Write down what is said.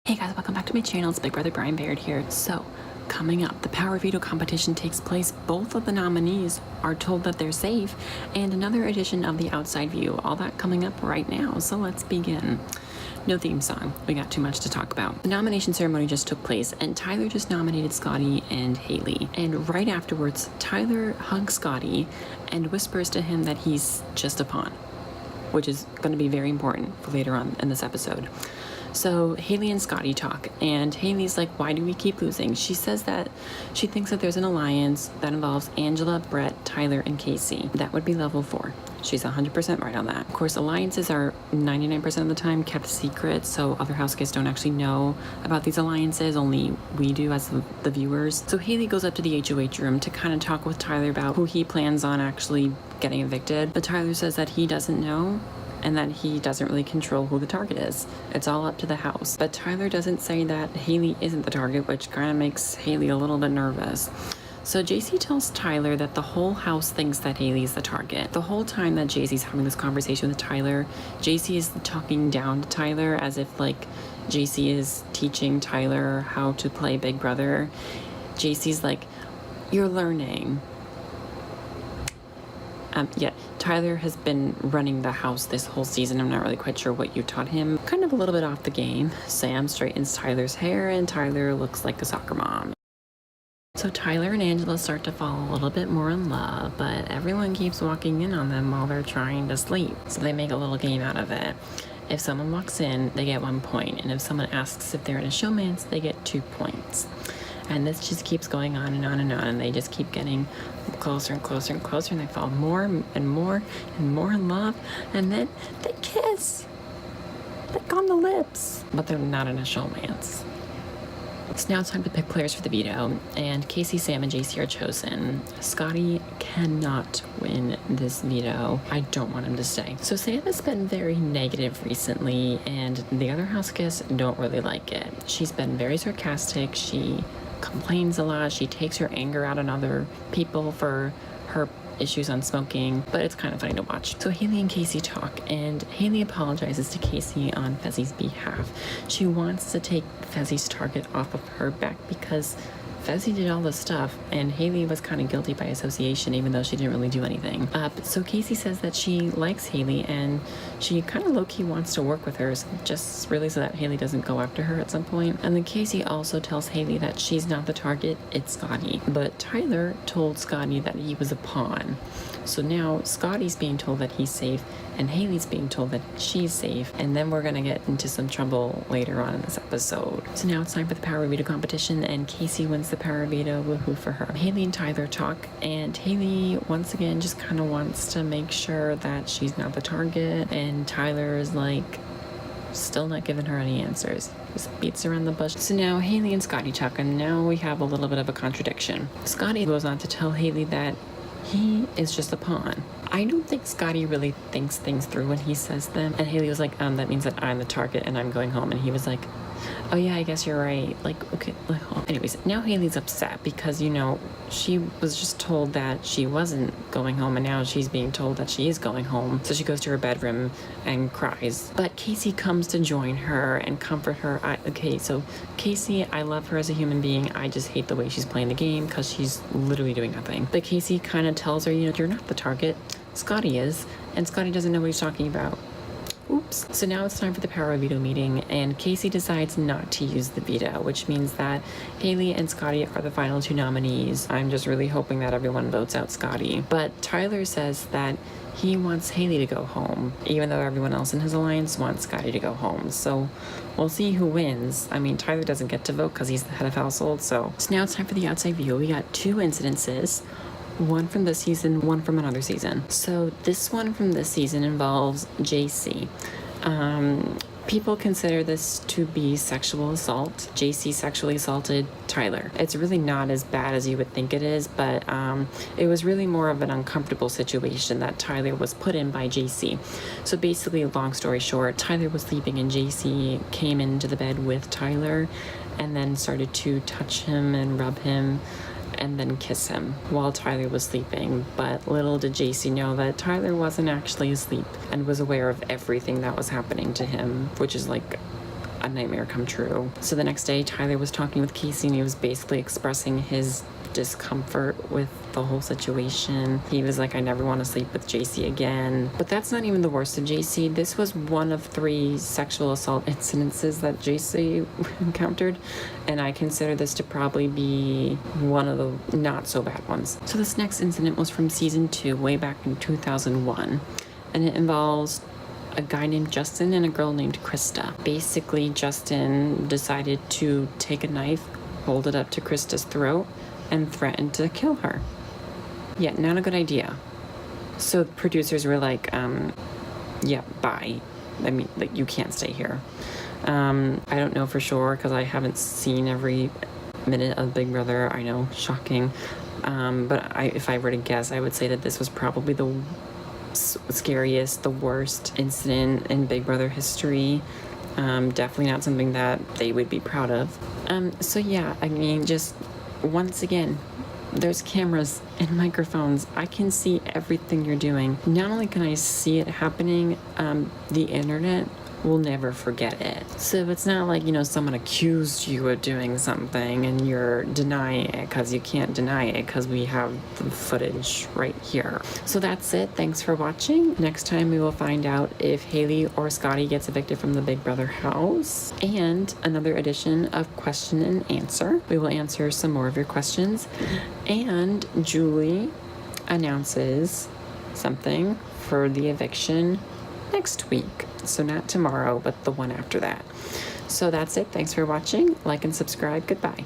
Hey guys, welcome back to my channel. It's Big Brother Brian Baird here. So, coming up, the Power Veto competition takes place. Both of the nominees are told that they're safe, and another edition of the Outside View. All that coming up right now, so let's begin. No theme song. We got too much to talk about. The nomination ceremony just took place, and Tyler just nominated Scotty and Haley. And right afterwards, Tyler hugs Scotty and whispers to him that he's just a pawn, which is going to be very important for later on in this episode. So Haley and Scotty talk, and Haley's like, why do we keep losing? She says that she thinks that there's an alliance that involves Angela, Brett, Tyler, and Casey. That would be level 4. She's 100% right on that. Of course, alliances are 99% of the time kept secret, so other house guests don't actually know about these alliances, only we do as the viewers. So Haley goes up to the HOH room to kind of talk with Tyler about who he plans on actually getting evicted, but Tyler says that he doesn't know, and that he doesn't really control who the target is. It's all up to the house. But Tyler doesn't say that Haley isn't the target, which kind of makes Haley a little bit nervous. So JC tells Tyler that the whole house thinks that Haley's the target. The whole time that JC's having this conversation with Tyler, JC is talking down to Tyler as if like JC is teaching Tyler how to play Big Brother. JC's like, you're learning. Yeah, Tyler has been running the house this whole season. I'm not really quite sure what you taught him. Kind of a little bit off the game. Sam straightens Tyler's hair, and Tyler looks like a soccer mom. So Tyler and Angela start to fall a little bit more in love, but everyone keeps walking in on them while they're trying to sleep. So they make a little game out of it. If someone walks in, they get 1 point, and if someone asks if they're in a showmance, they get 2 points. And this just keeps going on and on and on, and they just keep getting closer and closer and closer, and they fall more and more and more in love, and then they kiss, like on the lips, but they're not in a showmance. So now it's time to pick players for the veto, and Casey, Sam, and JC are chosen. Scotty cannot win this veto. I don't want him to stay. So Sam has been very negative recently, and the other house guests don't really like it. She's been very sarcastic. She complains a lot. She takes her anger out on other people for her issues on smoking, but it's kind of funny to watch. So Haley and Casey talk, and Haley apologizes to Casey on Fezzi's behalf. She wants to take Fezzi's target off of her back because Fezzi did all the stuff, and Haley was kind of guilty by association, even though she didn't really do anything. So Casey says that she likes Haley, and she kind of low-key wants to work with her, just really so that Haley doesn't go after her at some point. And then Casey also tells Haley that she's not the target, it's Scotty. But Tyler told Scotty that he was a pawn. So now Scotty's being told that he's safe, and Haley's being told that she's safe, and then we're gonna get into some trouble later on in this episode. So now it's time for the Power Veto competition, and Casey wins the Power Veto. Woohoo for her. Haley and Tyler talk, and Haley once again just kind of wants to make sure that she's not the target, and Tyler is like still not giving her any answers. Just beats around the bush. So now Haley and Scotty talk, and now we have a little bit of a contradiction. Scotty goes on to tell Haley that he is just a pawn. I don't think Scotty really thinks things through when he says them. And Haley was like, that means that I'm the target and I'm going home. And he was like, oh yeah, I guess you're right. Like, okay. Anyways, now Haley's upset because, you know, she was just told that she wasn't going home, and now she's being told that she is going home. So she goes to her bedroom and cries. But Casey comes to join her and comfort her. So Casey, I love her as a human being. I just hate the way she's playing the game because she's literally doing nothing. But Casey kind of tells her, you know, you're not the target. Scotty is. And Scotty doesn't know what he's talking about. Oops. So now it's time for the Power Veto meeting, and Casey decides not to use the veto, which means that Haley and Scotty are the final 2 nominees. I'm just really hoping that everyone votes out Scotty. But Tyler says that he wants Haley to go home, even though everyone else in his alliance wants Scotty to go home. So we'll see who wins. I mean, Tyler doesn't get to vote because he's the head of household. So now it's time for the outside view. We got 2 incidences. One from this season, one from another season. So this one from this season involves JC. People consider this to be sexual assault. JC sexually assaulted Tyler. It's really not as bad as you would think it is, but it was really more of an uncomfortable situation that Tyler was put in by JC. So basically, long story short, Tyler was sleeping and JC came into the bed with Tyler and then started to touch him and rub him and then kiss him while Tyler was sleeping. But little did JC know that Tyler wasn't actually asleep and was aware of everything that was happening to him, which is like, a nightmare come true. So the next day, Tyler was talking with Casey and he was basically expressing his discomfort with the whole situation. He was like, I never want to sleep with JC again. But that's not even the worst of JC. This was one of 3 sexual assault incidences that JC encountered, and I consider this to probably be one of the not so bad ones. So this next incident was from season 2, way back in 2001, and it involves a guy named Justin and a girl named Krista. Basically, Justin decided to take a knife, hold it up to Krista's throat, and threatened to kill her. Yeah, not a good idea. So the producers were like, yeah, bye. I mean, like, you can't stay here. I don't know for sure because I haven't seen every minute of Big Brother. I know, shocking. But if I were to guess, I would say that this was probably the scariest, the worst incident in Big Brother history. Definitely not something that they would be proud of. So yeah, I mean, just once again, there's cameras and microphones. I can see everything you're doing. Not only can I see it happening, the internet will never forget it. So it's not like, someone accused you of doing something and you're denying it, because you can't deny it because we have the footage right here. So that's it. Thanks for watching. Next time we will find out if Haley or Scotty gets evicted from the Big Brother house, and another edition of Question and Answer. We will answer some more of your questions, and Julie announces something for the eviction next week. So not tomorrow, but the one after that. So that's it. Thanks for watching. Like and subscribe. Goodbye.